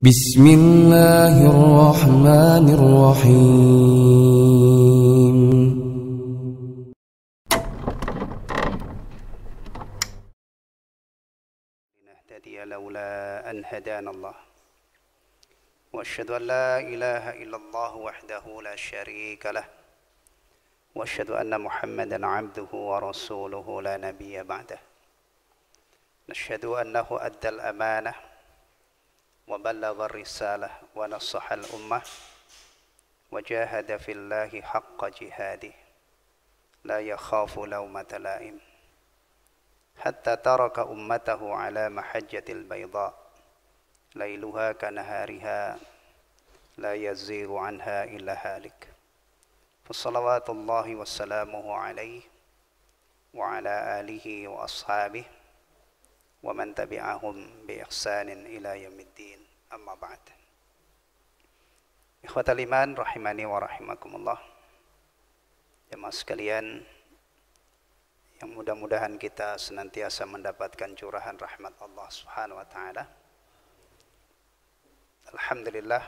Bismillahirrahmanirrahim. لنهتدي لولا أن هدانا الله وأشهد أن لا إله إلا الله وحده لا شريك له وأشهد أن محمدا عبده ورسوله لا نبي بعده نشهد أنه أدى الأمانة وبلغ الرسالة ونصح الأمة وجاهد في الله حق جهاده لا يخاف لومة لائم حتى ترك أمته على محجة البيضاء ليلها كنهارها لا يزيغ عنها إلا هالك فصلوات الله وسلامه عليه وعلى آله وأصحابه ومن تبعهم بإحسان إلى يوم الدين أما بعد. Ikhwatal iman rahimani wa rahimakumullah. Jemaah sekalian yang mudah-mudahan kita senantiasa mendapatkan curahan rahmat Allah Subhanahu wa taala. Alhamdulillah,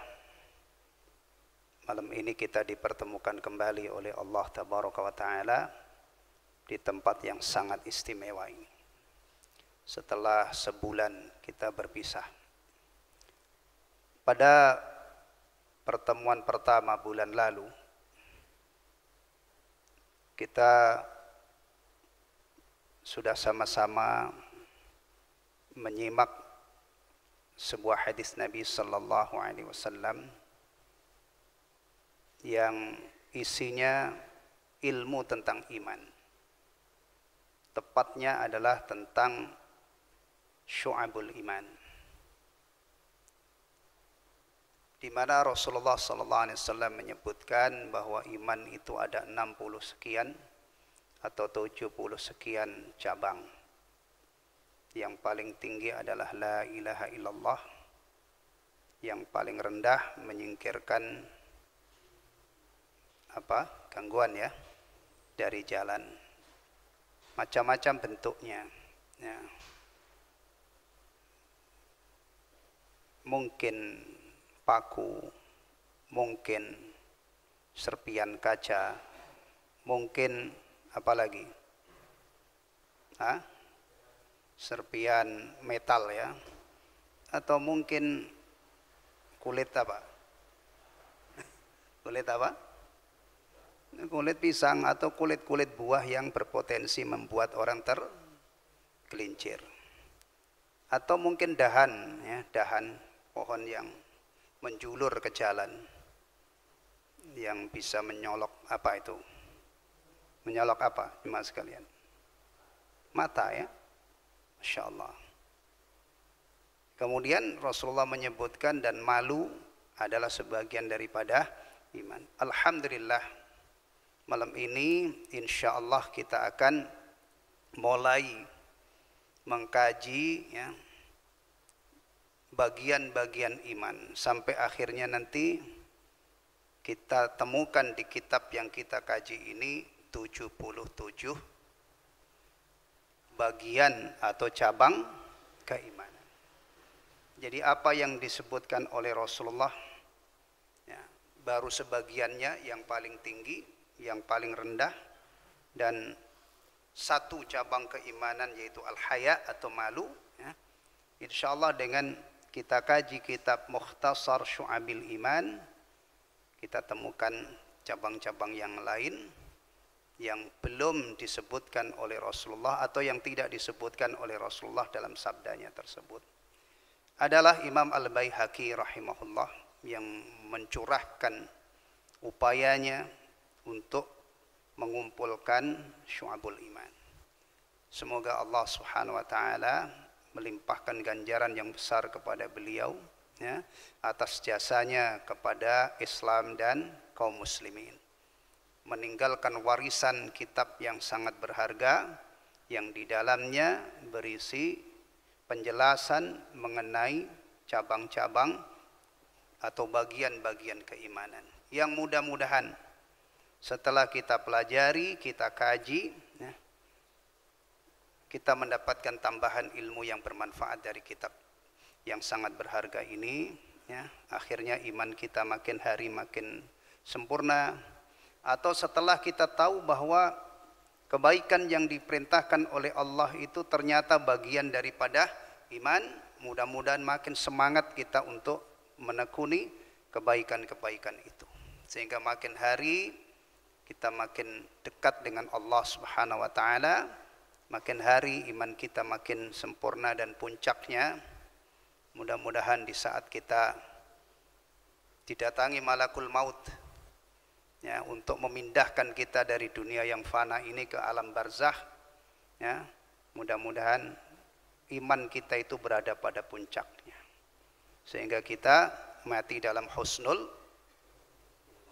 malam ini kita dipertemukan kembali oleh Allah Tabaraka wa taala di tempat yang sangat istimewa ini. Setelah sebulan kita berpisah. Pada pertemuan pertama bulan lalu, kita sudah sama-sama menyimak sebuah hadis Nabi sallallahu alaihi wasallam yang isinya ilmu tentang iman. Tepatnya adalah tentang syu'abul iman, di mana Rasulullah sallallahu alaihi wasallam menyebutkan bahwa iman itu ada 60 sekian atau 70 sekian cabang. Yang paling tinggi adalah la ilaha illallah, yang paling rendah menyingkirkan gangguan ya dari jalan, macam-macam bentuknya ya. Mungkin paku, mungkin serpian kaca, mungkin apa lagi? Serpian metal ya, atau mungkin kulit apa? Kulit apa? Kulit pisang atau kulit-kulit buah yang berpotensi membuat orang tergelincir. Atau mungkin dahan ya, dahan pohon yang menjulur ke jalan yang bisa menyolok apa itu? Menyolok apa, jemaah sekalian? Mata ya. Masya Allah. Kemudian Rasulullah menyebutkan dan malu adalah sebagian daripada iman. Alhamdulillah, malam ini insya Allah kita akan mulai mengkaji ya, bagian-bagian iman sampai akhirnya nanti kita temukan di kitab yang kita kaji ini 77 bagian atau cabang keimanan. Jadi apa yang disebutkan oleh Rasulullah ya, baru sebagiannya, yang paling tinggi, yang paling rendah, dan satu cabang keimanan yaitu al-haya atau malu ya. Insyaallah dengan kita kaji kitab Mukhtasar Syu'abil Iman, kita temukan cabang-cabang yang lain yang belum disebutkan oleh Rasulullah atau yang tidak disebutkan oleh Rasulullah dalam sabdanya tersebut. Adalah Imam Al-Baihaqi rahimahullah yang mencurahkan upayanya untuk mengumpulkan Syu'abul Iman. Semoga Allah Subhanahu wa taala melimpahkan ganjaran yang besar kepada beliau ya, atas jasanya kepada Islam dan kaum muslimin. Meninggalkan warisan kitab yang sangat berharga yang di dalamnya berisi penjelasan mengenai cabang-cabang atau bagian-bagian keimanan yang mudah-mudahan setelah kita pelajari, kita kaji ya, kita mendapatkan tambahan ilmu yang bermanfaat dari kitab yang sangat berharga ini, ya, akhirnya iman kita makin hari makin sempurna, atau setelah kita tahu bahwa kebaikan yang diperintahkan oleh Allah itu ternyata bagian daripada iman, mudah-mudahan makin semangat kita untuk menekuni kebaikan-kebaikan itu, sehingga makin hari kita makin dekat dengan Allah Subhanahu wa taala, makin hari iman kita makin sempurna, dan puncaknya mudah-mudahan di saat kita didatangi malakul maut, ya, untuk memindahkan kita dari dunia yang fana ini ke alam barzakh, ya, mudah-mudahan iman kita itu berada pada puncaknya, sehingga kita mati dalam husnul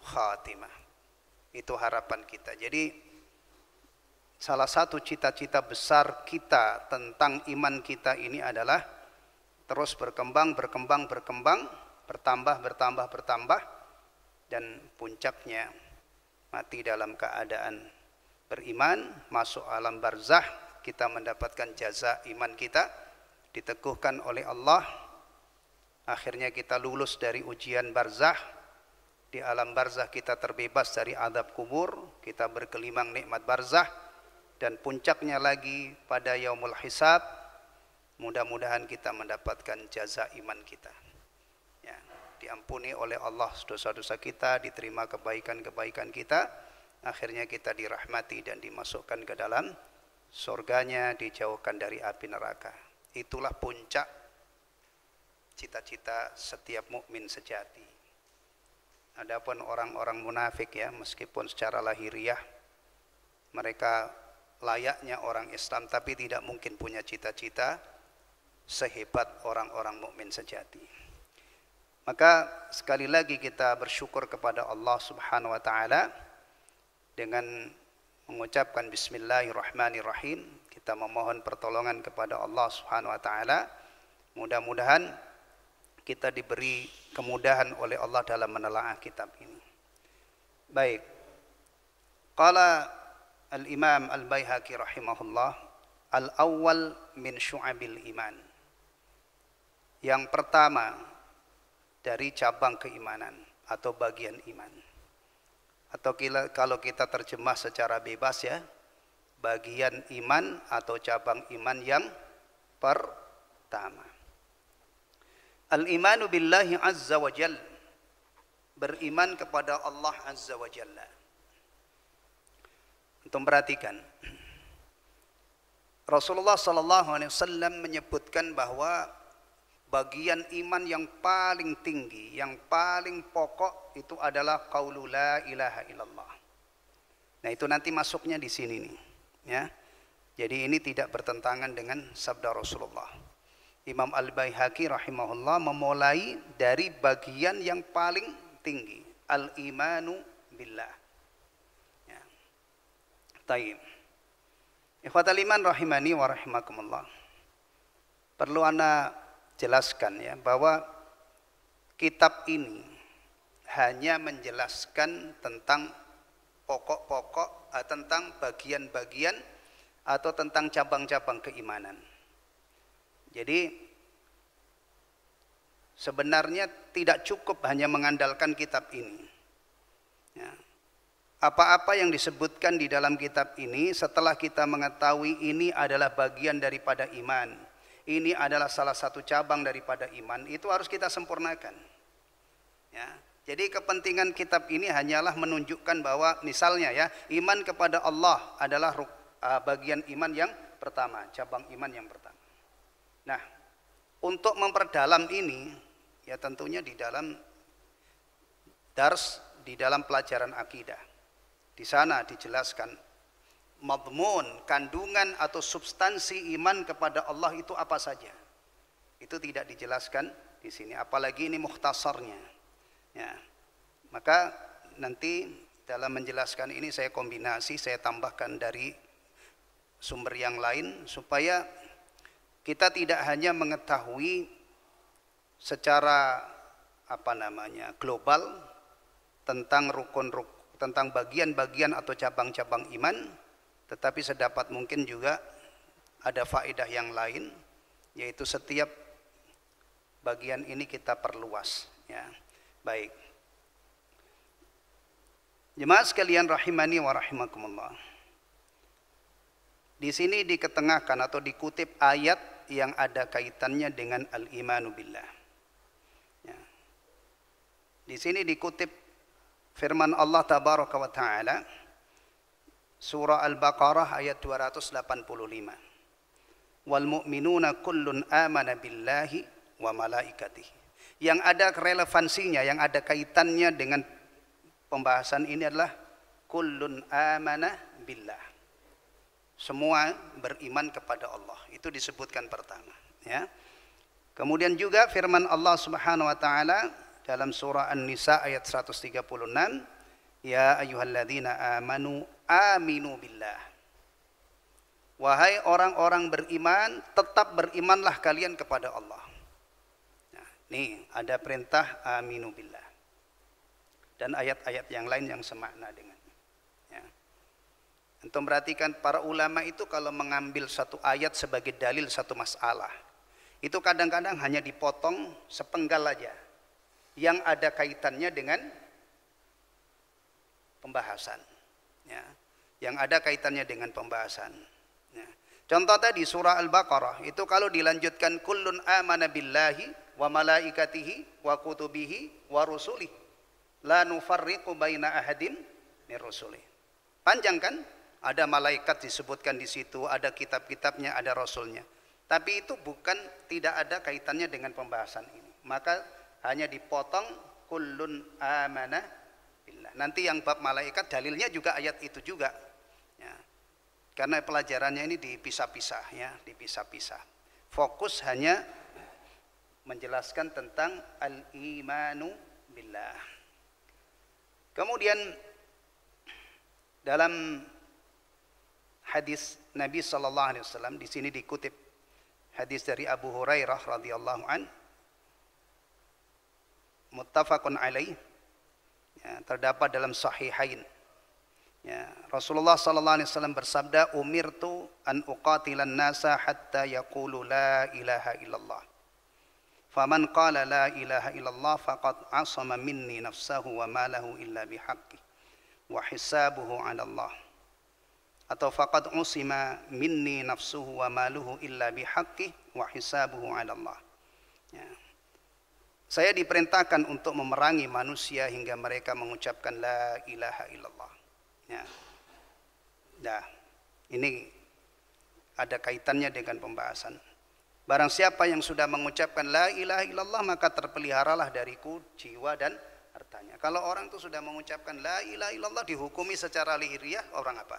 khatimah. Itu harapan kita. Jadi salah satu cita-cita besar kita tentang iman kita ini adalah terus berkembang, bertambah, dan puncaknya mati dalam keadaan beriman, masuk alam barzakh, kita mendapatkan jaza iman kita, diteguhkan oleh Allah, akhirnya kita lulus dari ujian barzakh, di alam barzakh kita terbebas dari azab kubur, kita bergelimang nikmat barzakh, dan puncaknya lagi pada yaumul hisab, mudah-mudahan kita mendapatkan jaza iman kita, ya, diampuni oleh Allah dosa-dosa kita, diterima kebaikan-kebaikan kita, akhirnya kita dirahmati dan dimasukkan ke dalam surganya, dijauhkan dari api neraka. Itulah puncak cita-cita setiap mukmin sejati. Adapun orang-orang munafik, ya, meskipun secara lahiriah mereka layaknya orang Islam, tapi tidak mungkin punya cita-cita sehebat orang-orang mukmin sejati. Maka sekali lagi kita bersyukur kepada Allah Subhanahu wa taala dengan mengucapkan bismillahirrahmanirrahim, kita memohon pertolongan kepada Allah Subhanahu wa taala. Mudah-mudahan kita diberi kemudahan oleh Allah dalam menelaah kitab ini. Baik. Qala al-Imam Al-Baihaqi rahimahullah, al-awwal min syu'abil iman. Yang pertama dari cabang keimanan atau bagian iman. Atau kalau kita terjemah secara bebas, ya, bagian iman atau cabang iman yang pertama. Al-imanu billahi azza wa jalla, beriman kepada Allah azza wa jalla. Untuk perhatikan, Rasulullah sallallahu alaihi wasallam menyebutkan bahwa bagian iman yang paling tinggi, yang paling pokok itu adalah qaulu la ilaha illallah. Nah, itu nanti masuknya di sini nih, ya. Jadi ini tidak bertentangan dengan sabda Rasulullah. Imam Al-Baihaqi rahimahullah memulai dari bagian yang paling tinggi, al-imanu billah. Ya. Taib. Ikhwatal iman rahimani wa rahimakumullah. Perlu ana jelaskan, ya, bahwa kitab ini hanya menjelaskan tentang pokok-pokok, tentang bagian-bagian atau tentang cabang-cabang keimanan. Jadi sebenarnya tidak cukup hanya mengandalkan kitab ini, ya. Apa-apa yang disebutkan di dalam kitab ini, setelah kita mengetahui ini adalah bagian daripada iman, ini adalah salah satu cabang daripada iman, itu harus kita sempurnakan, ya. Jadi kepentingan kitab ini hanyalah menunjukkan bahwa misalnya, ya, iman kepada Allah adalah bagian iman yang pertama, cabang iman yang pertama. Nah, untuk memperdalam ini, ya, tentunya di dalam dars, di dalam pelajaran akidah, di sana dijelaskan madmun, kandungan atau substansi iman kepada Allah itu apa saja. Itu tidak dijelaskan di sini, apalagi ini mukhtasarnya, ya. Maka nanti dalam menjelaskan ini saya kombinasi, saya tambahkan dari sumber yang lain supaya kita tidak hanya mengetahui secara global tentang tentang bagian-bagian atau cabang-cabang iman, tetapi sedapat mungkin juga ada faedah yang lain, yaitu setiap bagian ini kita perluas, ya. Baik. Jemaah sekalian rahimani wa rahimakumullah. Di sini diketengahkan atau dikutip ayat yang ada kaitannya dengan al-imanu billah. Ya. Di sini dikutip firman Allah tabaraka wa taala surah Al-Baqarah ayat 285. Wal mu'minuna kullun amana billahi wa malaikatihi. Yang ada relevansinya, yang ada kaitannya dengan pembahasan ini adalah kullun amana billah. Semua beriman kepada Allah. Itu disebutkan pertama, ya. Kemudian juga firman Allah Subhanahu wa taala dalam surah An-Nisa ayat 136, ya ayyuhalladzina amanu aminu billah. Wahai orang-orang beriman, tetap berimanlah kalian kepada Allah. Nah, nih ada perintah aminu billah. Dan ayat-ayat yang lain yang semakna dengan, ya. Antum perhatikan para ulama itu kalau mengambil satu ayat sebagai dalil satu masalah, itu kadang-kadang hanya dipotong sepenggal aja yang ada kaitannya dengan pembahasan, ya. Yang ada kaitannya dengan pembahasan, ya. Contoh tadi surah Al-Baqarah itu kalau dilanjutkan kullun amana billahi wa malaikatihi wa kutubihi wa rusulih la nufarriqu baina ahadin min rusulih. Panjang kan? Ada malaikat disebutkan di situ, ada kitab-kitabnya, ada rasulnya. Tapi itu bukan, tidak ada kaitannya dengan pembahasan ini. Maka hanya dipotong kullun amana billah. Nanti yang bab malaikat dalilnya juga ayat itu juga, ya. Karena pelajarannya ini dipisah-pisah, ya, dipisah-pisah. Fokus hanya menjelaskan tentang al-imanu billah. Kemudian dalam hadis Nabi sallallahu alaihi wasallam di sini dikutip hadis dari Abu Hurairah radhiyallahu an, muttafaqun alaih, ya, terdapat dalam sahihain, ya. Rasulullah sallallahu alaihi wasallam bersabda, umirtu an uqatilan nasa hatta yaqulu la ilaha illallah. Faman qala la ilaha illallah faqad asama minni nafsahu wa malahu illa bihaqqi wa hisabuhu 'ala Allah. Atau faqad usima minni nafsuhu wa maluhu illa bihaqqi wa hisabuhu 'ala Allah. Ya. Saya diperintahkan untuk memerangi manusia hingga mereka mengucapkan la ilaha illallah. Ya. Nah, ini ada kaitannya dengan pembahasan. Barang siapa yang sudah mengucapkan la ilaha illallah maka terpeliharalah dariku jiwa dan hartanya. Kalau orang itu sudah mengucapkan la ilaha illallah dihukumi secara lahiriah orang apa?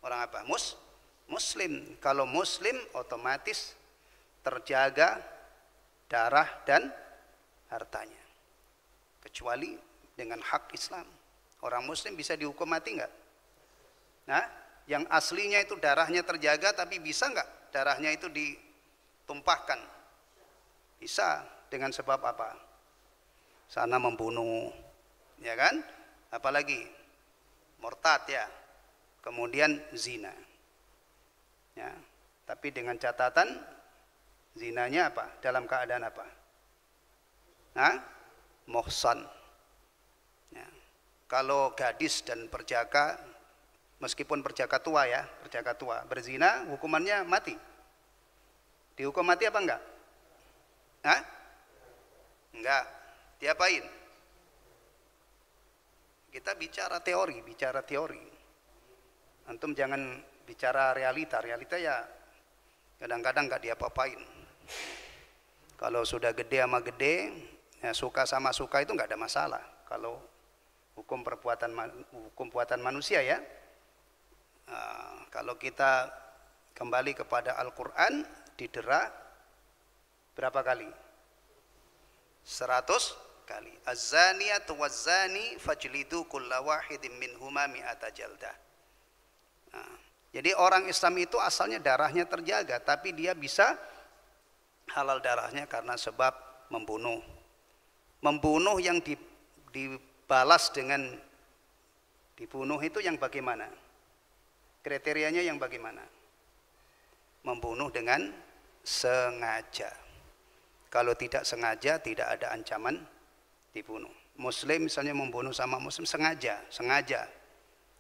Orang apa? Muslim. Kalau muslim otomatis terjaga darah dan hartanya. Kecuali dengan hak Islam. Orang muslim bisa dihukum mati enggak? Nah, yang aslinya itu darahnya terjaga tapi bisa enggak darahnya itu ditumpahkan? Bisa. Dengan sebab apa? Sana membunuh, ya kan? Apalagi murtad, ya. Kemudian zina, ya. Tapi dengan catatan zinanya apa? Dalam keadaan apa? Nah, muhsan, ya. Kalau gadis dan perjaka, meskipun perjaka tua, ya, perjaka tua berzina, hukumannya mati. Dihukum mati apa enggak? Hah? Enggak. Diapain? Kita bicara teori. Antum jangan bicara realita ya kadang-kadang nggak diapa-apain. Kalau sudah gede sama gede, ya suka sama suka itu nggak ada masalah. Kalau hukum buatan manusia, ya. Kalau kita kembali kepada Al-Quran, didera berapa kali? 100 kali. Az-zaniyatu waz-zani fajlidu kulla wahidin minhuma mi'ata jaldah. Nah, jadi orang Islam itu asalnya darahnya terjaga, tapi dia bisa halal darahnya karena sebab membunuh. Membunuh yang dibalas dengan dibunuh itu yang bagaimana? Kriterianya yang bagaimana? Membunuh dengan sengaja. Kalau tidak sengaja tidak ada ancaman dibunuh. Muslim misalnya membunuh sama muslim sengaja.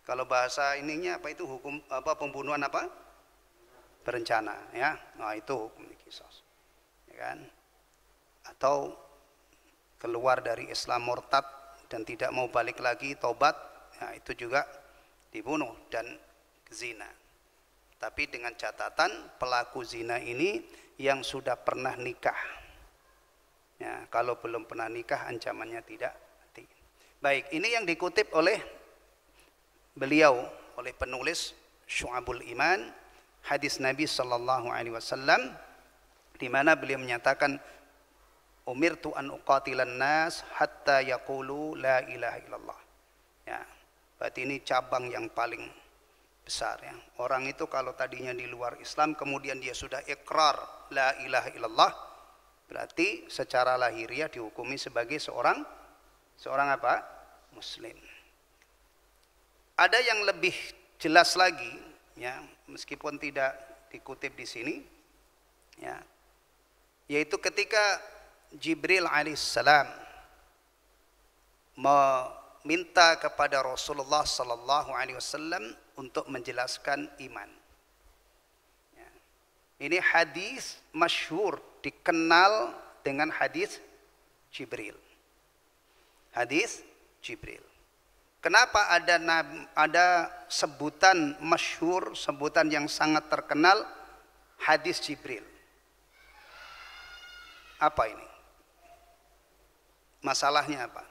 Kalau bahasa ininya apa itu hukum apa pembunuhan apa? Berencana ya. Nah, itu hukum qisas. Ya kan? Atau keluar dari Islam murtad dan tidak mau balik lagi taubat, ya itu juga dibunuh. Dan zina. Tapi dengan catatan pelaku zina ini yang sudah pernah nikah. Ya, kalau belum pernah nikah ancamannya tidak mati. Baik, ini yang dikutip oleh beliau, oleh penulis Syu'abul Iman, hadis Nabi sallallahu alaihi wasallam di mana beliau menyatakan umirtu an uqatilan nas hatta yaqulu la ilaha illallah. Ya, berarti ini cabang yang paling besar ya. Orang itu kalau tadinya di luar Islam kemudian dia sudah ikrar la ilaha illallah, berarti secara lahiriah dihukumi sebagai seorang apa? Muslim. Ada yang lebih jelas lagi ya, meskipun tidak dikutip di sini ya, yaitu ketika Jibril alaihissalam meminta kepada Rasulullah sallallahu alaihi wasallam untuk menjelaskan iman. Ya. Ini hadis masyhur, dikenal dengan hadis Jibril. Hadis Jibril. Kenapa ada sebutan masyhur, sebutan yang sangat terkenal hadis Jibril? Apa ini? Masalahnya apa?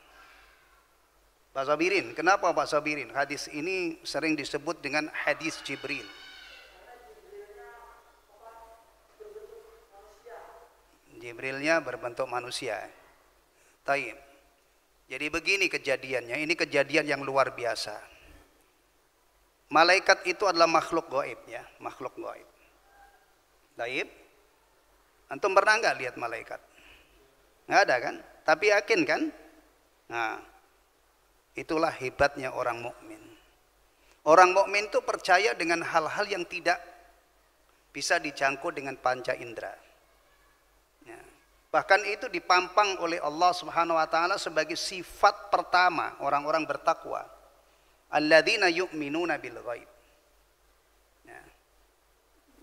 Pak Sabirin, kenapa Pak Sabirin? Hadis ini sering disebut dengan hadis Jibril. Jibrilnya berbentuk manusia. Taib. Jadi begini kejadiannya, ini kejadian yang luar biasa. Malaikat itu adalah makhluk gaib ya, makhluk gaib. Taib. Antum pernah nggak lihat malaikat? Nggak ada kan? Tapi yakin kan? Nah, itulah hebatnya orang mukmin. Orang mukmin itu percaya dengan hal-hal yang tidak bisa dijangkau dengan panca indera. Ya. Bahkan itu dipampang oleh Allah Subhanahu wa taala sebagai sifat pertama orang-orang bertakwa. Alladzina yu'minuna bil ghaib. Ya.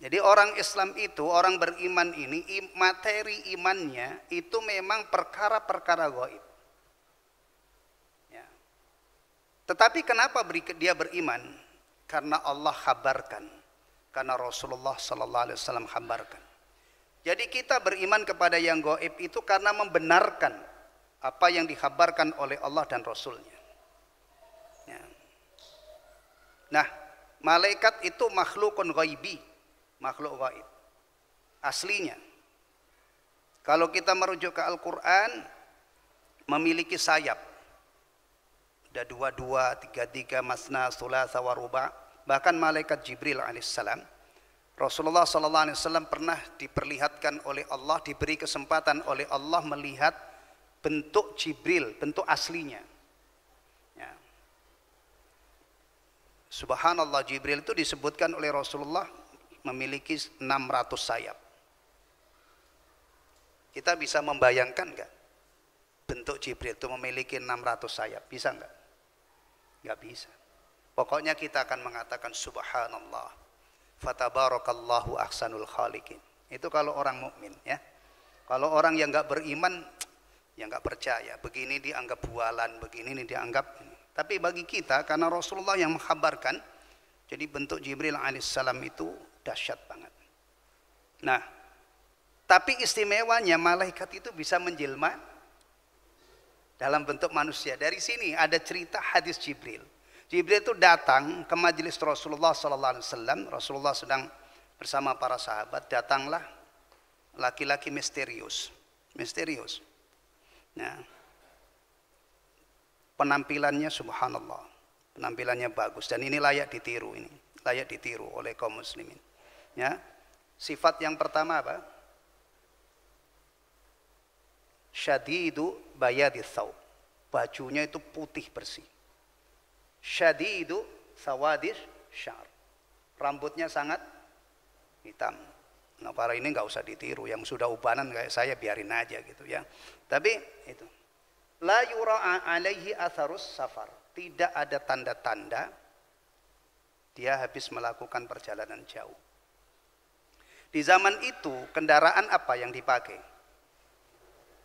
Jadi orang Islam itu, orang beriman ini materi imannya itu memang perkara-perkara gaib. Tetapi kenapa dia beriman? Karena Allah kabarkan, karena Rasulullah sallallahu alaihi wasallam kabarkan. Jadi kita beriman kepada yang gaib itu karena membenarkan apa yang dikabarkan oleh Allah dan Rasulnya. Ya. Nah, malaikat itu makhlukun ghaibi, makhluk gaib. Aslinya, kalau kita merujuk ke Al-Quran, memiliki sayap. Ada 22, 33, masna, sulasa, waruba. Bahkan malaikat Jibril alaihissalam, Rasulullah sallallahu alaihi wasallam pernah diperlihatkan oleh Allah, diberi kesempatan oleh Allah melihat bentuk Jibril, bentuk aslinya. Ya. Subhanallah, Jibril itu disebutkan oleh Rasulullah memiliki 600 sayap. Kita bisa membayangkan enggak bentuk Jibril itu memiliki 600 sayap? Bisa enggak? Enggak bisa. Pokoknya kita akan mengatakan subhanallah, fatabarakallahu ahsanul khaliqin. Itu kalau orang mukmin ya. Kalau orang yang enggak beriman, yang enggak percaya, begini dianggap bualan, begini ini dianggap ini. Tapi bagi kita, karena Rasulullah yang mengkhabarkan, jadi bentuk Jibril alaihissalam itu dahsyat banget. Nah, tapi istimewanya malaikat itu bisa menjelma dalam bentuk manusia. Dari sini ada cerita hadis Jibril. Jibril itu datang ke majelis Rasulullah sallallahu alaihi wasallam. Rasulullah sedang bersama para sahabat, datanglah laki-laki misterius. Misterius. Nah, penampilannya subhanallah. Penampilannya bagus dan ini layak ditiru ini. Layak ditiru oleh kaum muslimin. Ya. Sifat yang pertama apa? Syadidu bayadis thawb. Bajunya itu putih bersih. Syadidu sawadis syar. Rambutnya sangat hitam. Nah, para ini nggak usah ditiru, yang sudah ubanan kayak saya biarin aja gitu ya. Tapi itu la yura alaihi atharus safar, tidak ada tanda-tanda dia habis melakukan perjalanan jauh. Di zaman itu kendaraan apa yang dipakai?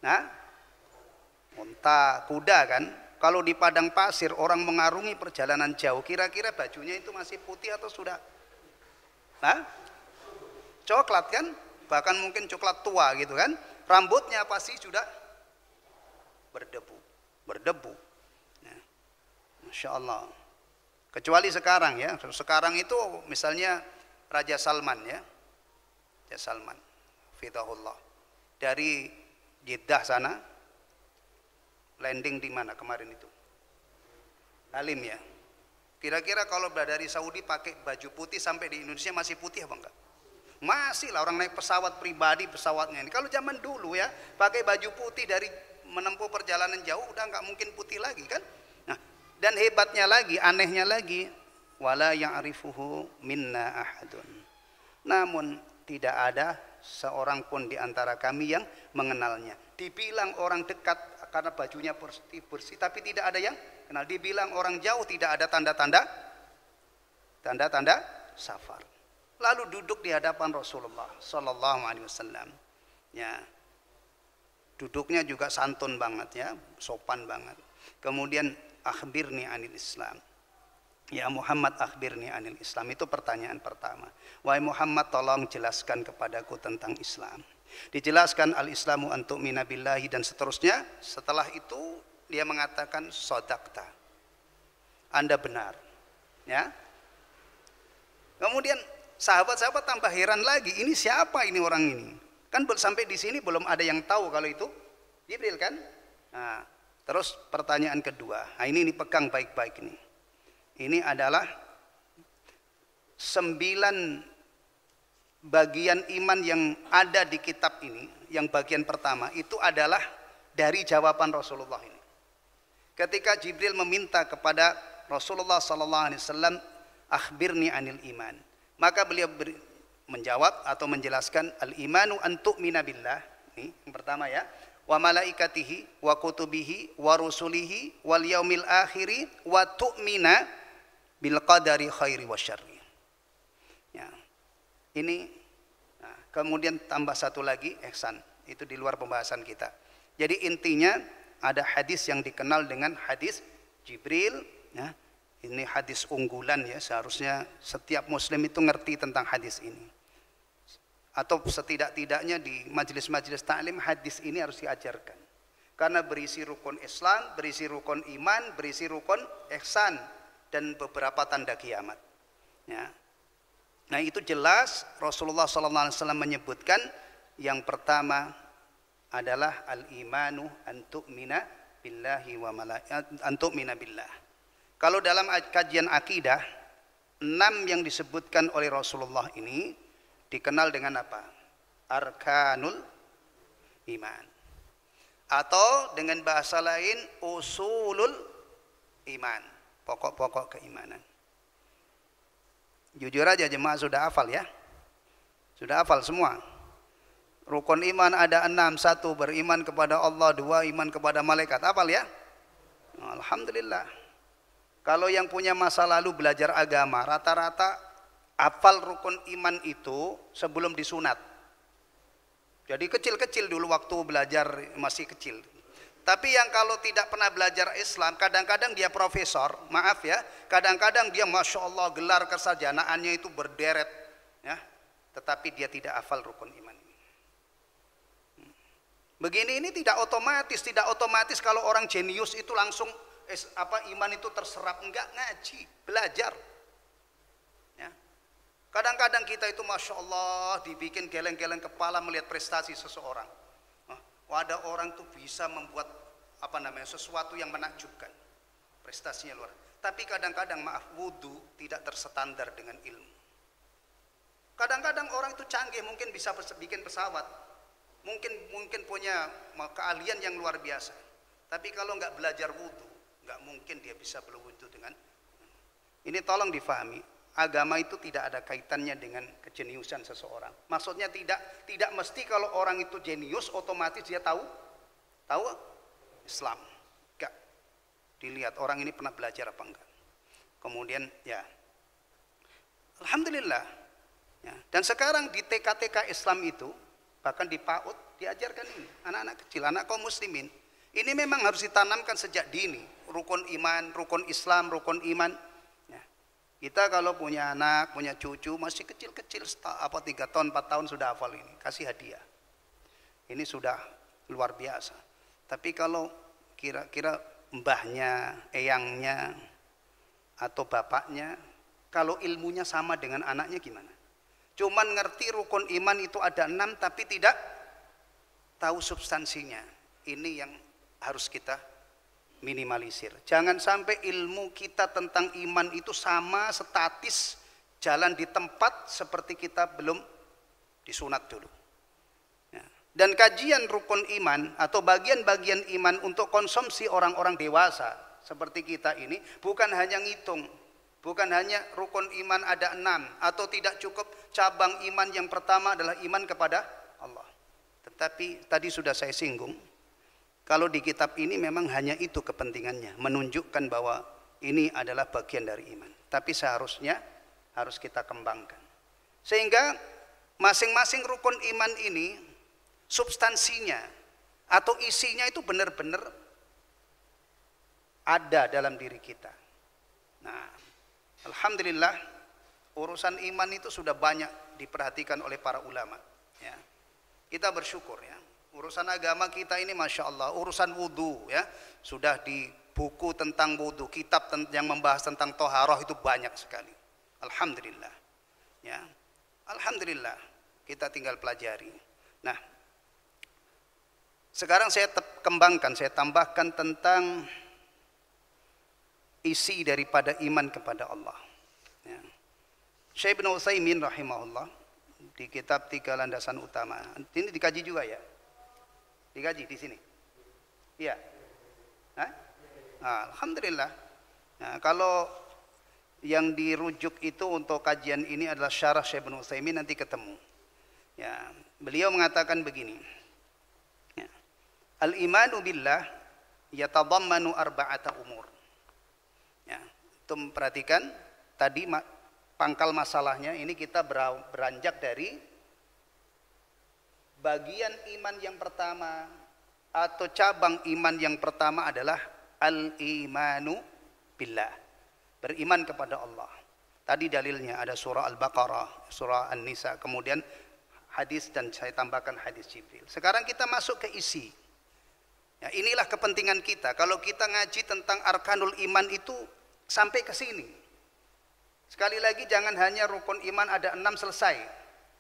Nah, unta, kuda kan. Kalau di padang pasir orang mengarungi perjalanan jauh, kira-kira bajunya itu masih putih atau sudah coklat kan? Bahkan mungkin coklat tua gitu kan. Rambutnya pasti sudah berdebu. Nah, Masya Allah. Kecuali sekarang ya. Sekarang itu misalnya Raja Salman ya. Raja Salman Fidahullah. Dari Jeddah sana landing di mana kemarin itu? Halim ya. Kira-kira kalau dari Saudi pakai baju putih sampai di Indonesia masih putih apa enggak? Masih lah, orang naik pesawat pribadi pesawatnya ini. Kalau zaman dulu ya pakai baju putih dari menempuh perjalanan jauh udah nggak mungkin putih lagi kan? Nah, dan hebatnya lagi, anehnya lagi, wala ya'rifuhu minna ahadun. Namun tidak ada seorang pun di antara kami yang mengenalnya. Dibilang orang dekat karena bajunya bersih, tapi tidak ada yang kenal. Dibilang orang jauh, tidak ada tanda-tanda safar. Lalu duduk di hadapan Rasulullah Sallallahu Alaihi Wasallam. Ya, duduknya juga santun banget ya, sopan banget. Kemudian akhbirni anil Islam. Ya Muhammad, akhbirni anil Islam. Itu pertanyaan pertama. Wahai Muhammad, tolong jelaskan kepadaku tentang Islam. Dijelaskan al-Islamu an tu'mina billahi dan seterusnya. Setelah itu dia mengatakan sodakta, Anda benar ya. Kemudian sahabat-sahabat tambah heran lagi, ini siapa ini orang ini? Kan sampai di sini belum ada yang tahu kalau itu Jibril kan. Nah, terus pertanyaan kedua. Nah, ini pegang baik-baik ini. Ini adalah 9 bagian iman yang ada di kitab ini. Yang bagian pertama itu adalah dari jawaban Rasulullah ini. Ketika Jibril meminta kepada Rasulullah SAW, akhbirni anil iman, maka beliau menjawab atau menjelaskan al-imanu an tu'mina billah. Ini yang pertama ya. Wa malaikatihi wa kutubihi wa rusulihi wal yaumil akhiri wa tu'mina bil qadari khairi wa syarri. Ya. Ini nah, kemudian tambah satu lagi ihsan. Itu di luar pembahasan kita. Jadi intinya ada hadis yang dikenal dengan hadis Jibril ya. Ini hadis unggulan ya, seharusnya setiap muslim itu ngerti tentang hadis ini. Atau setidak-tidaknya di majelis-majelis taklim hadis ini harus diajarkan. Karena berisi rukun Islam, berisi rukun iman, berisi rukun ihsan dan beberapa tanda kiamat. Ya. Nah, itu jelas Rasulullah SAW menyebutkan yang pertama adalah al-imanu an tu'mina billahi wa an tu'mina billah. Kalau dalam kajian akidah, 6 yang disebutkan oleh Rasulullah ini dikenal dengan apa? Arkanul iman. Atau dengan bahasa lain usulul iman, pokok-pokok keimanan. Jujur aja jemaah sudah hafal ya? Sudah hafal semua? Rukun iman ada 6. 1 beriman kepada Allah, 2 iman kepada malaikat. Hafal ya? Alhamdulillah. Kalau yang punya masa lalu belajar agama, rata-rata hafal rukun iman itu sebelum disunat. Jadi kecil-kecil dulu waktu belajar masih kecil. Tapi yang kalau tidak pernah belajar Islam, kadang-kadang dia profesor, maaf ya, kadang-kadang dia Masya Allah gelar kesarjanaannya itu berderet, ya, tetapi dia tidak hafal rukun iman ini. Begini ini tidak otomatis kalau orang jenius itu langsung iman itu terserap, enggak, ngaji, belajar. Ya. Kadang-kadang kita itu Masya Allah dibikin geleng-geleng kepala melihat prestasi seseorang. Ada orang tuh bisa membuat sesuatu yang menakjubkan, prestasinya luar. Tapi kadang-kadang maaf, wudu tidak terstandar dengan ilmu. Kadang-kadang orang itu canggih, mungkin bisa bikin pesawat, mungkin punya keahlian yang luar biasa. Tapi kalau nggak belajar wudu, nggak mungkin dia bisa berwudu dengan. Ini tolong difahami. agama itu tidak ada kaitannya dengan kejeniusan seseorang. Maksudnya tidak mesti kalau orang itu jenius otomatis dia tahu Islam. Enggak. Dilihat orang ini pernah belajar apa enggak. Kemudian ya alhamdulillah ya. Dan sekarang di TK-TK Islam itu bahkan di PAUD diajarkan ini anak-anak kecil, anak kaum muslimin. Ini memang harus ditanamkan sejak dini, rukun iman, rukun Islam, rukun iman. Ya. Kita kalau punya anak, punya cucu masih kecil-kecil 3 tahun, 4 tahun sudah hafal ini, kasih hadiah. Ini sudah luar biasa. Tapi kalau kira-kira mbahnya, eyangnya atau bapaknya, kalau ilmunya sama dengan anaknya gimana? Cuman ngerti rukun iman itu ada 6 tapi tidak tahu substansinya. Ini yang harus kita minimalisir. Jangan sampai ilmu kita tentang iman itu sama statis jalan di tempat seperti kita belum disunat dulu. Ya. Dan kajian rukun iman atau bagian-bagian iman untuk konsumsi orang-orang dewasa seperti kita ini bukan hanya ngitung, bukan hanya rukun iman ada 6 atau tidak cukup cabang iman yang pertama adalah iman kepada Allah. Tetapi tadi sudah saya singgung, kalau di kitab ini memang hanya itu kepentingannya, menunjukkan bahwa ini adalah bagian dari iman. Tapi seharusnya harus kita kembangkan. Sehingga masing-masing rukun iman ini substansinya atau isinya itu benar-benar ada dalam diri kita. Nah, alhamdulillah urusan iman itu sudah banyak diperhatikan oleh para ulama. Ya. Kita bersyukur ya. Urusan agama kita ini Masya Allah, urusan wudhu ya, sudah di buku tentang wudhu, kitab yang membahas tentang toharoh itu banyak sekali. Alhamdulillah ya, alhamdulillah kita tinggal pelajari. Nah sekarang saya kembangkan, saya tambahkan tentang isi daripada iman kepada Allah ya. Syekh Ibn Utsaimin rahimahullah di kitab 3 landasan utama, ini dikaji juga ya. Dikaji di sini. Iya. Nah, alhamdulillah. Nah, kalau yang dirujuk itu untuk kajian ini adalah syarah Syekh Ibnu Utsaimin, nanti ketemu. Ya, beliau mengatakan begini. Ya. Al-imanu billah yatadammanu arba'ata umur. Ya, itu perhatikan tadi pangkal masalahnya ini kita beranjak dari bagian iman yang pertama atau cabang iman yang pertama adalah al-imanu billah, beriman kepada Allah. Tadi dalilnya ada surah Al-Baqarah, surah An-Nisa, kemudian hadis dan saya tambahkan hadis Jibril. Sekarang kita masuk ke isi. Ya, inilah kepentingan kita. Kalau kita ngaji tentang arkanul iman itu sampai ke sini. Sekali lagi jangan hanya rukun iman ada 6 selesai.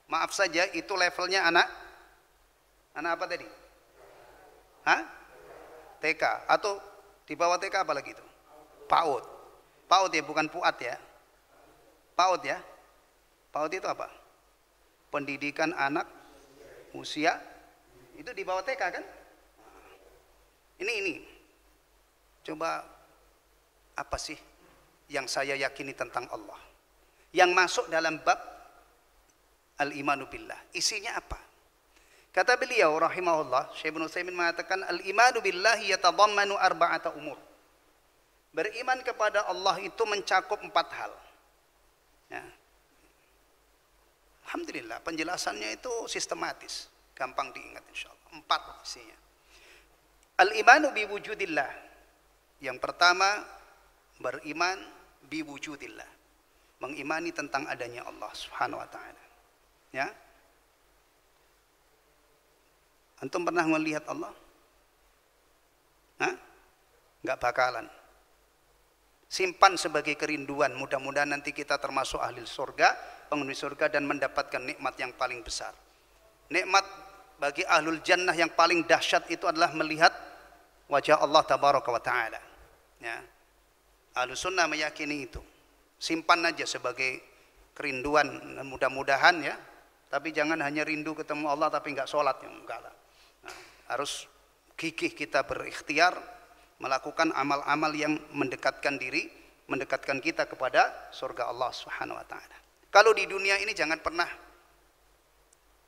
Maaf saja itu levelnya anak apa tadi? Hah? TK atau di bawah TK apa lagi itu? PAUD. PAUD ya, bukan PUAT ya. PAUD ya. PAUD itu apa? Pendidikan anak usia itu di bawah TK kan? Ini. Coba apa sih yang saya yakini tentang Allah? Yang masuk dalam bab al-imanu billah. Isinya apa? Kata beliau rahimahullah, Syekh Ibnu Utsaimin mengatakan al-imanu billahi yatadammanu arba'ata umur. Beriman kepada Allah itu mencakup 4 hal. Ya. Alhamdulillah penjelasannya itu sistematis, gampang diingat insyaallah. 4 isinya. Al-imanu biwujudillah. Yang pertama beriman biwujudillah. Mengimani tentang adanya Allah Subhanahu wa taala. Ya. Antum pernah melihat Allah? Hah? Enggak bakalan. Simpan sebagai kerinduan. Mudah-mudahan nanti kita termasuk ahli surga, penghuni surga dan mendapatkan nikmat yang paling besar. Nikmat bagi ahlul jannah yang paling dahsyat itu adalah melihat wajah Allah tabaraka wa ta'ala. Ya. Ahlus sunnah meyakini itu. Simpan aja sebagai kerinduan, mudah-mudahan ya. Tapi jangan hanya rindu ketemu Allah tapi enggak sholat, ya enggak lah. Nah, harus gigih kita berikhtiar melakukan amal-amal yang mendekatkan diri mendekatkan kita kepada surga Allah Subhanahu wa taala. Kalau di dunia ini jangan pernah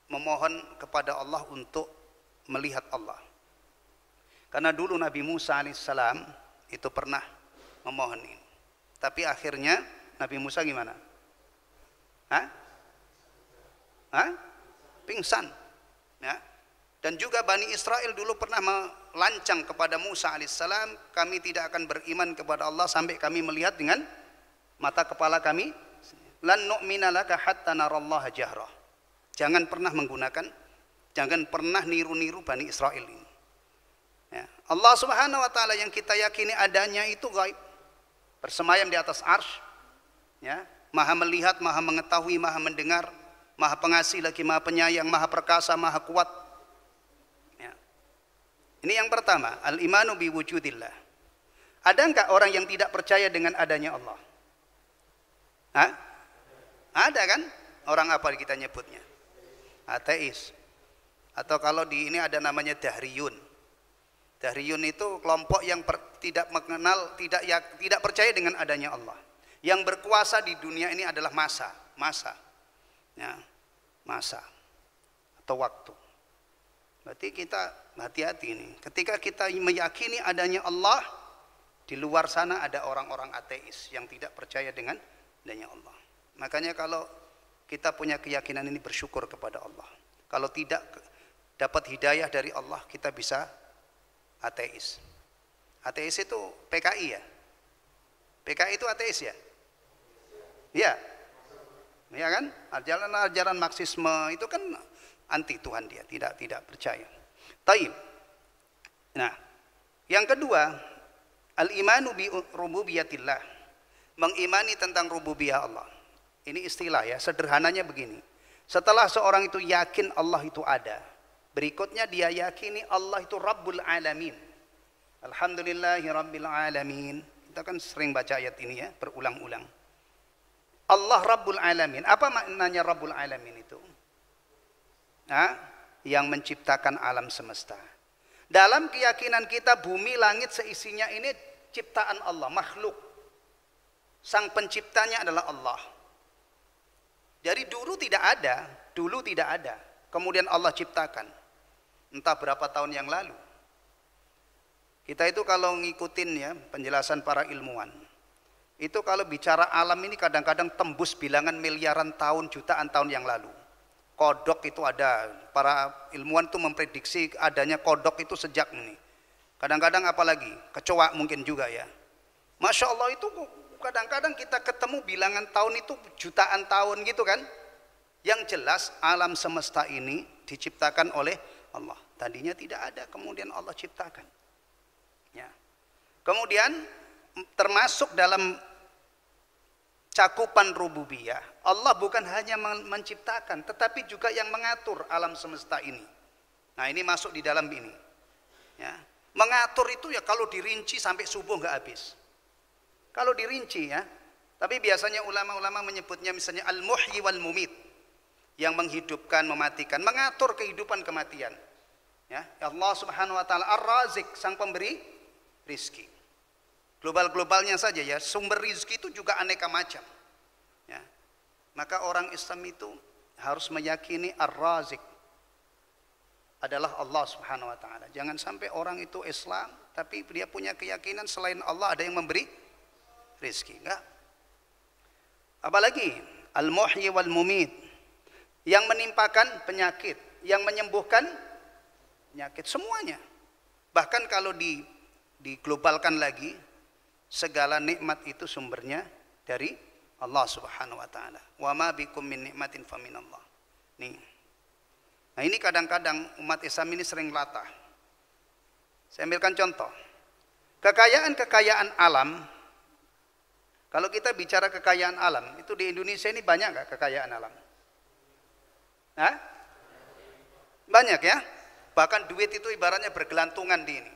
memohon kepada Allah untuk melihat Allah. Karena dulu Nabi Musa alaihissalam itu pernah memohon ini. Tapi akhirnya Nabi Musa gimana? Pingsan. Ya. Dan juga Bani Israel dulu pernah melancang kepada Musa alaihissalam, kami tidak akan beriman kepada Allah sampai kami melihat dengan mata kepala kami. Lan nu'mina laka hatta narallaha jahrah. Jangan pernah niru-niru Bani Israel ini. Ya. Allah Subhanahu wa taala yang kita yakini adanya itu gaib. Bersemayam di atas arsy. Ya, Maha melihat, Maha mengetahui, Maha mendengar, Maha pengasih lagi Maha penyayang, Maha perkasa, Maha kuat. Ya. Ini yang pertama, al-imanu bi wujudillah. Ada enggak orang yang tidak percaya dengan adanya Allah? Ada kan? Orang apa kita nyebutnya? Ateis. Atau kalau di ini ada namanya dahriyun. Dahriyun itu kelompok yang tidak mengenal, tidak percaya dengan adanya Allah. Yang berkuasa di dunia ini adalah masa, ya, masa atau waktu. Berarti kita hati-hati ini. Ketika kita meyakini adanya Allah, di luar sana ada orang-orang ateis yang tidak percaya dengan adanya Allah. Makanya kalau kita punya keyakinan ini, bersyukur kepada Allah. Kalau tidak dapat hidayah dari Allah, kita bisa ateis. Ateis itu PKI ya? PKI itu ateis ya? Ya. Ya kan? Ajaran Marxisme itu kan anti Tuhan, dia tidak percaya. Taib. Nah, yang kedua, al-imanu bi rububiyatillah. Mengimani tentang rububiyah Allah. Ini istilah ya, sederhananya begini. Setelah seorang itu yakin Allah itu ada, berikutnya dia yakini Allah itu Rabbul Alamin. Alhamdulillahi Rabbil Alamin. Kita kan sering baca ayat ini ya, berulang-ulang. Allah Rabbul Alamin. Apa maknanya Rabbul Alamin itu? Yang menciptakan alam semesta. Dalam keyakinan kita, bumi, langit, seisinya ini ciptaan Allah, makhluk. Sang penciptanya adalah Allah. Dari dulu tidak ada. Kemudian Allah ciptakan. Entah berapa tahun yang lalu. Kita itu kalau ngikutin ya penjelasan para ilmuwan, itu kalau bicara alam ini kadang-kadang tembus bilangan miliaran tahun, jutaan tahun yang lalu. Kodok itu ada, para ilmuwan itu memprediksi adanya kodok itu sejak ini. Kadang-kadang apalagi kecoa mungkin juga ya. Masya Allah, itu kadang-kadang kita ketemu bilangan tahun itu jutaan tahun gitu kan. Yang jelas alam semesta ini diciptakan oleh Allah. Tadinya tidak ada, kemudian Allah ciptakan. Ya. Kemudian termasuk dalam cakupan rububiyah, Allah bukan hanya menciptakan, tetapi juga yang mengatur alam semesta ini. Nah, ini masuk di dalam ini. Ya. Mengatur itu ya kalau dirinci sampai subuh nggak habis. Kalau dirinci ya, tapi biasanya ulama-ulama menyebutnya misalnya al-muhyi wal mumit, yang menghidupkan, mematikan, mengatur kehidupan kematian. Ya, Allah Subhanahu wa taala Ar-Razik, sang pemberi rizki. Global-globalnya saja ya, sumber rizki itu juga aneka macam. Ya. Maka orang Islam itu harus meyakini Ar-Razik adalah Allah Subhanahu wa taala. Jangan sampai orang itu Islam tapi dia punya keyakinan selain Allah ada yang memberi rizki. Enggak. Apalagi Al-Muhyi wal Mumit, yang menimpakan penyakit, yang menyembuhkan penyakit, semuanya. Bahkan kalau diglobalkan lagi, segala nikmat itu sumbernya dari Allah Subhanahu wa taala. Wa ma bikum min nikmatin faminallah. Nih. Nah, ini kadang-kadang umat Islam ini sering latah. Saya ambilkan contoh. Kekayaan alam. Kalau kita bicara kekayaan alam, itu di Indonesia ini banyak nggak kekayaan alam? Hah? Banyak ya. Bahkan duit itu ibaratnya bergelantungan di ini.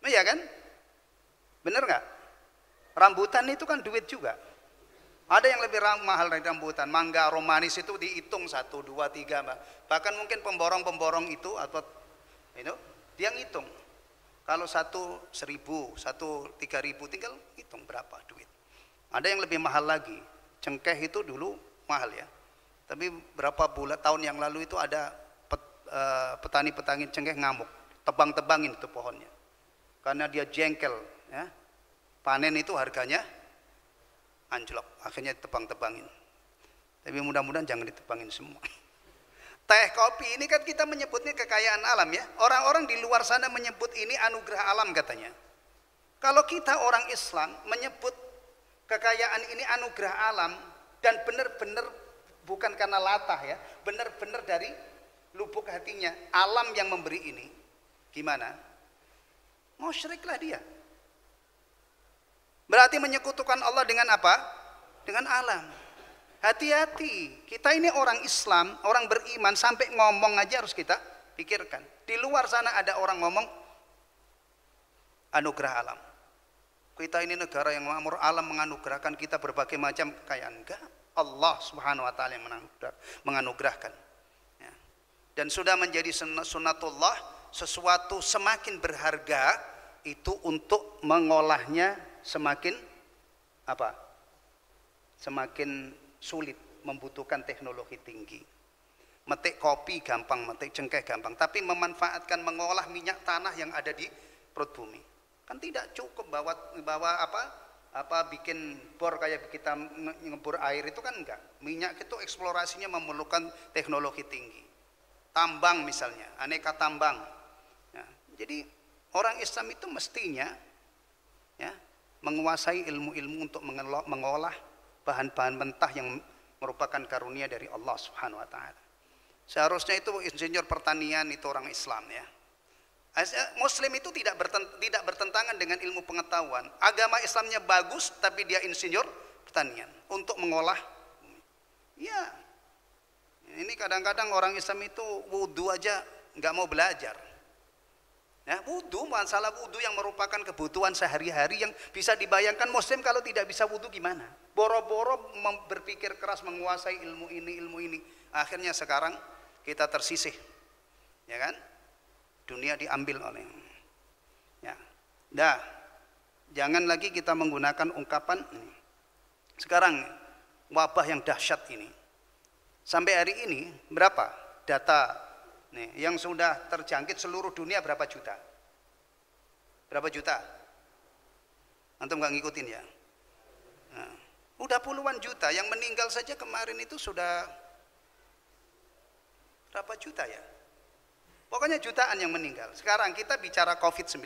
Iya kan? Bener nggak? Rambutan itu kan duit juga. Ada yang lebih mahal dari rambutan. Mangga romanis itu dihitung 1, 2, 3. Bahkan mungkin pemborong-pemborong itu atau itu dia ngitung. Kalau 1 1.000, 1 3.000, tinggal hitung berapa duit. Ada yang lebih mahal lagi. Cengkeh itu dulu mahal ya. Tapi berapa bulan tahun yang lalu itu ada petani-petani cengkeh ngamuk, tebang-tebangin itu pohonnya. Karena dia jengkel ya. Panen itu harganya anjlok, akhirnya tebang-tebangin. Tapi mudah-mudahan jangan ditebangin semua. Teh, kopi ini kan kita menyebutnya kekayaan alam ya. Orang-orang di luar sana menyebut ini anugerah alam katanya. Kalau kita orang Islam menyebut kekayaan ini anugerah alam dan benar-benar bukan karena latah ya, benar-benar dari lubuk hatinya alam yang memberi ini, gimana? Musyriklah dia. Berarti menyekutukan Allah dengan apa? Dengan alam. Hati-hati, kita ini orang Islam, orang beriman, sampai ngomong aja harus kita pikirkan. Di luar sana ada orang ngomong anugerah alam. Kita ini negara yang makmur, alam menganugerahkan kita berbagai macam kekayaan. Enggak, Allah Subhanahu wa taala yang menganugerahkan. Ya. Dan sudah menjadi sunnatullah, sesuatu semakin berharga itu untuk mengolahnya semakin apa? Semakin sulit, membutuhkan teknologi tinggi. Metik kopi gampang, metik cengkeh gampang, tapi memanfaatkan mengolah minyak tanah yang ada di perut bumi. Kan tidak cukup bawa apa bikin bor kayak kita ngebor air itu kan enggak. Minyak itu eksplorasinya memerlukan teknologi tinggi. Tambang misalnya, aneka tambang. Ya, jadi orang Islam itu mestinya ya menguasai ilmu-ilmu untuk mengolah bahan-bahan mentah yang merupakan karunia dari Allah Subhanahu wa taala. Seharusnya itu insinyur pertanian itu orang Islam ya. Muslim itu tidak bertentangan dengan ilmu pengetahuan. Agama Islamnya bagus tapi dia insinyur pertanian untuk mengolah. Ya. Ini kadang-kadang orang Islam itu wudu aja nggak mau belajar. Ya, wudu, masalah wudu yang merupakan kebutuhan sehari-hari yang bisa dibayangkan Muslim kalau tidak bisa wudu gimana? Boro-boro berpikir keras menguasai ilmu ini. Akhirnya sekarang kita tersisih. Ya kan? Dunia diambil oleh. Ya. Dah. Jangan lagi kita menggunakan ungkapan ini. Sekarang wabah yang dahsyat ini. Sampai hari ini berapa data nih yang sudah terjangkit seluruh dunia berapa juta? Berapa juta? Antum nggak ngikutin ya? Nah, udah puluhan juta, yang meninggal saja kemarin itu sudah berapa juta ya? Pokoknya jutaan yang meninggal. Sekarang kita bicara COVID-19.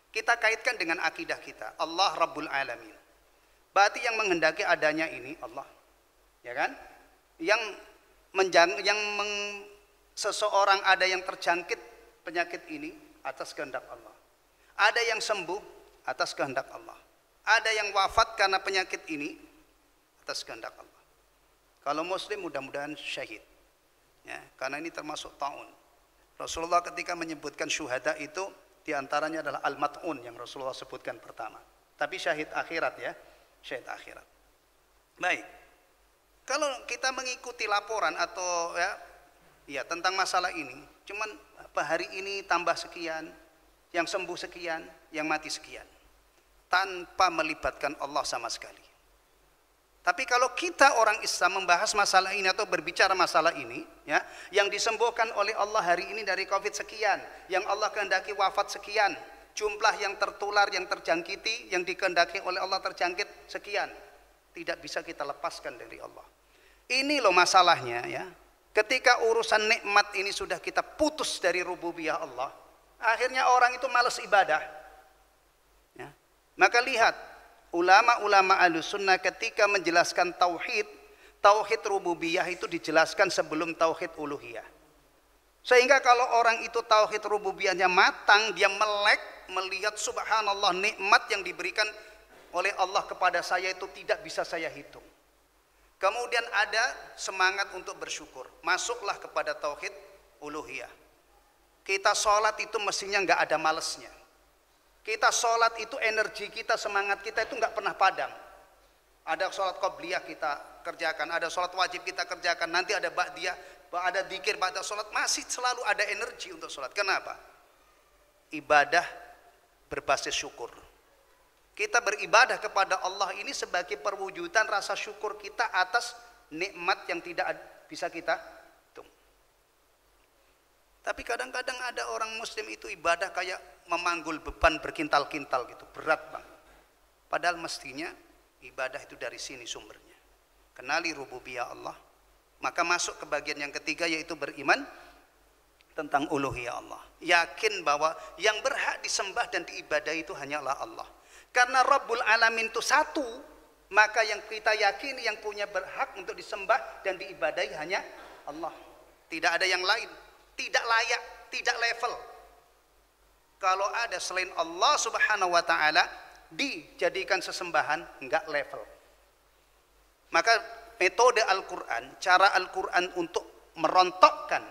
Kita kaitkan dengan akidah kita. Allah Rabbul Alamin. Berarti yang menghendaki adanya ini Allah. Ya kan? Seseorang ada yang terjangkit penyakit ini atas kehendak Allah. Ada yang sembuh atas kehendak Allah. Ada yang wafat karena penyakit ini atas kehendak Allah. Kalau Muslim mudah-mudahan syahid. Ya, karena ini termasuk ta'un. Rasulullah ketika menyebutkan syuhada itu diantaranya adalah al-mat'un yang Rasulullah sebutkan pertama. Tapi syahid akhirat ya, syahid akhirat. Baik, kalau kita mengikuti laporan atau ya tentang masalah ini, cuman hari ini tambah sekian, yang sembuh sekian, yang mati sekian, tanpa melibatkan Allah sama sekali. Tapi kalau kita orang Islam membahas masalah ini atau berbicara masalah ini, ya, yang disembuhkan oleh Allah hari ini dari COVID sekian, yang Allah kehendaki wafat sekian, jumlah yang tertular, yang terjangkiti, yang dikehendaki oleh Allah terjangkit sekian, tidak bisa kita lepaskan dari Allah. Ini loh masalahnya ya. Ketika urusan nikmat ini sudah kita putus dari rububiyah Allah, akhirnya orang itu malas ibadah. Ya. Maka lihat ulama-ulama Ahlussunnah ketika menjelaskan tauhid rububiyah itu dijelaskan sebelum tauhid uluhiyah. Sehingga kalau orang itu tauhid rububiyahnya matang, dia melek melihat subhanallah nikmat yang diberikan oleh Allah kepada saya itu tidak bisa saya hitung. Kemudian ada semangat untuk bersyukur, masuklah kepada tauhid uluhiyah. Kita sholat itu mestinya nggak ada malesnya. Kita sholat itu energi kita, semangat kita itu nggak pernah padam. Ada sholat qobliyah kita kerjakan, ada sholat wajib kita kerjakan, nanti ada ba'diyah, ada dzikir pada sholat, masih selalu ada energi untuk sholat. Kenapa? Ibadah berbasis syukur. Kita beribadah kepada Allah ini sebagai perwujudan rasa syukur kita atas nikmat yang tidak bisa kita hitung. Tapi kadang-kadang ada orang muslim itu ibadah kayak memanggul beban berkintal-kintal gitu, berat bang. Padahal mestinya ibadah itu dari sini sumbernya. Kenali rububiyah Allah. Maka masuk ke bagian yang ketiga, yaitu beriman tentang uluhiyah Allah. Yakin bahwa yang berhak disembah dan diibadahi itu hanyalah Allah. Karena Rabbul Alamin itu satu, maka yang kita yakini yang punya berhak untuk disembah dan diibadahi hanya Allah. Tidak ada yang lain. Tidak layak, tidak level. Kalau ada selain Allah Subhanahu wa ta'ala dijadikan sesembahan, enggak level. Maka metode Al-Quran, cara Al-Quran untuk merontokkan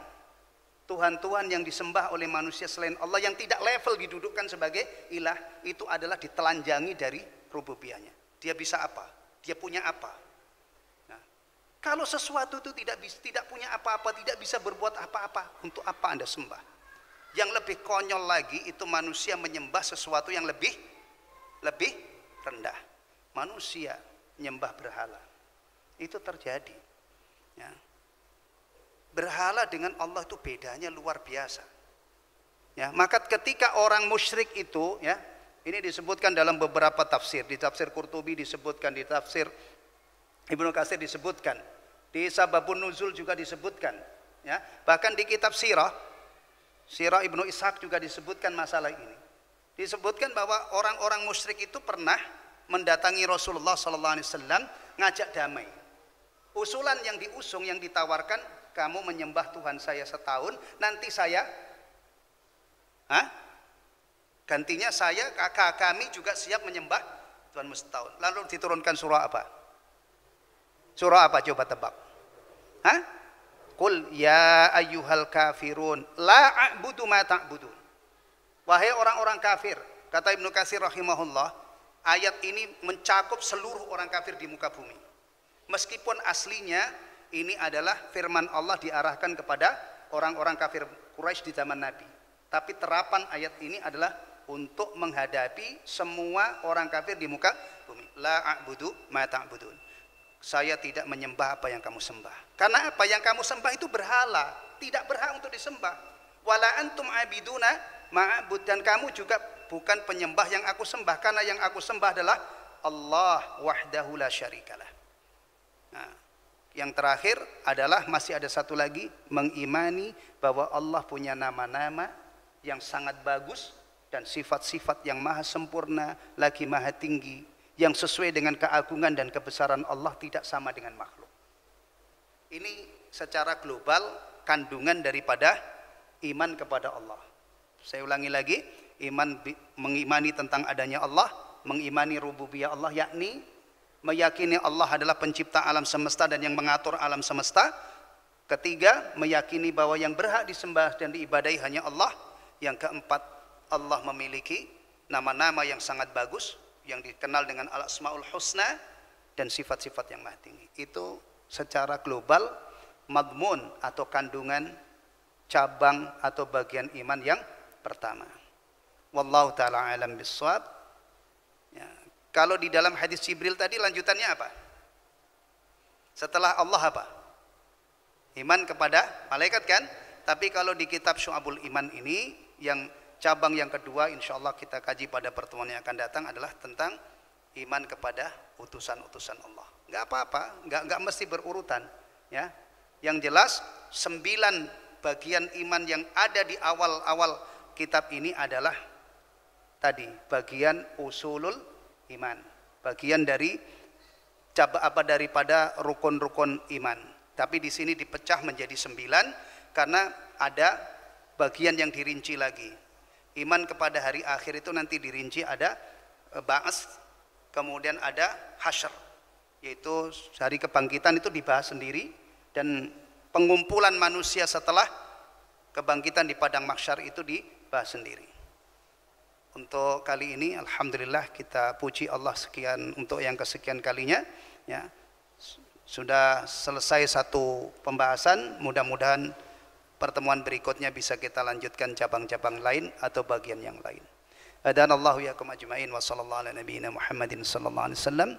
Tuhan-Tuhan yang disembah oleh manusia selain Allah yang tidak level didudukkan sebagai ilah, itu adalah ditelanjangi dari rububiyahnya. Dia bisa apa? Dia punya apa? Nah, kalau sesuatu itu tidak punya apa-apa, tidak bisa berbuat apa-apa, untuk apa Anda sembah? Yang lebih konyol lagi itu manusia menyembah sesuatu yang lebih rendah. Manusia menyembah berhala. Itu terjadi, ya. Berhala dengan Allah itu bedanya luar biasa, ya. Maka ketika orang musyrik itu, ya, ini disebutkan dalam beberapa tafsir, di tafsir Qurtubi disebutkan, di tafsir Ibnu Katsir disebutkan, di Sababun Nuzul juga disebutkan, ya. Bahkan di kitab Sirah Ibnu Ishaq juga disebutkan masalah ini. Disebutkan bahwa orang-orang musyrik itu pernah mendatangi Rasulullah SAW ngajak damai. Usulan yang diusung, yang ditawarkan, kamu menyembah Tuhan saya setahun, nanti saya gantinya kami juga siap menyembah Tuhanmu setahun. Lalu diturunkan surah apa? Surah apa? Coba tebak. Qul ya ayyuhal kafirun la a'budu ma ta'budun. Wahai orang-orang kafir, kata Ibnu Katsir rahimahullah, ayat ini mencakup seluruh orang kafir di muka bumi. Meskipun aslinya ini adalah firman Allah diarahkan kepada orang-orang kafir Quraisy di zaman Nabi. Tapi terapan ayat ini adalah untuk menghadapi semua orang kafir di muka bumi. La a'budu ma ta'budun. Saya tidak menyembah apa yang kamu sembah. Karena apa yang kamu sembah itu berhala, tidak berhak untuk disembah. Wala antum abiduna ma'abud, dan kamu juga bukan penyembah yang aku sembah, karena yang aku sembah adalah Allah wahdahu la syarikalah. Nah, yang terakhir adalah masih ada satu lagi, mengimani bahwa Allah punya nama-nama yang sangat bagus dan sifat-sifat yang maha sempurna lagi maha tinggi, yang sesuai dengan keagungan dan kebesaran Allah, tidak sama dengan makhluk. Ini secara global kandungan daripada iman kepada Allah. Saya ulangi lagi, mengimani tentang adanya Allah, mengimani rububiyah Allah, yakni meyakini Allah adalah pencipta alam semesta dan yang mengatur alam semesta. Ketiga, meyakini bahwa yang berhak disembah dan diibadahi hanya Allah. Yang keempat, Allah memiliki nama-nama yang sangat bagus yang dikenal dengan Al-Asmaul Husna dan sifat-sifat yang maha tinggi. Itu secara global madmun atau kandungan cabang atau bagian iman yang pertama. Wallahu ta'ala alam bissawab. Ya. Kalau di dalam hadis Jibril tadi lanjutannya apa? Setelah Allah apa? Iman kepada malaikat kan? Tapi kalau di kitab Syu'abul Iman ini, yang cabang yang kedua insya Allah kita kaji pada pertemuan yang akan datang adalah tentang iman kepada utusan-utusan Allah. Enggak apa-apa, enggak mesti berurutan, ya. Yang jelas 9 bagian iman yang ada di awal-awal kitab ini adalah tadi bagian usulul iman, bagian dari daripada rukun-rukun iman. Tapi di sini dipecah menjadi 9 karena ada bagian yang dirinci lagi. Iman kepada hari akhir itu nanti dirinci, ada ba'ats, kemudian ada hasyr, yaitu hari kebangkitan itu dibahas sendiri, dan pengumpulan manusia setelah kebangkitan di padang mahsyar itu dibahas sendiri. Untuk kali ini alhamdulillah kita puji Allah sekian untuk yang kesekian kalinya, ya. Sudah selesai satu pembahasan, mudah-mudahan pertemuan berikutnya bisa kita lanjutkan cabang-cabang lain atau bagian yang lain. Hadanallahu yakum ajma'in wa sallallahu ala nabiyyina Muhammadin sallallahu alaihi wasallam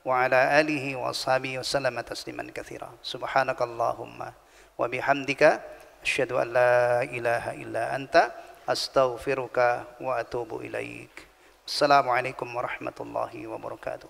wa ala alihi wa ashabihi wa sallama tasliman katsira. Subhanakallahumma wa bihamdika asyhadu an la ilaha illa anta astaghfiruka wa atubu ilaik. Assalamualaikum warahmatullahi wabarakatuh.